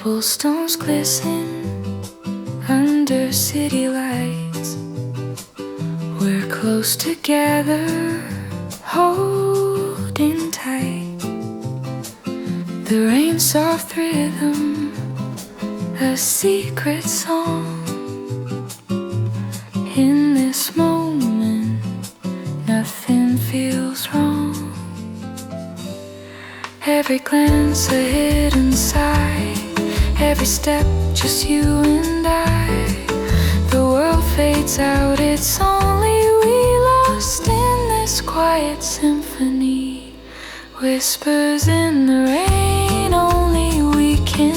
Cobblestones glisten under city lights. We're close together, holding tight. The rain's soft rhythm, a secret song. In this moment, nothing feels wrong. Every glance a hidden sigh, every step just you and I. The world fades out, it's only we lost in this quiet symphony. Whispers in the rain.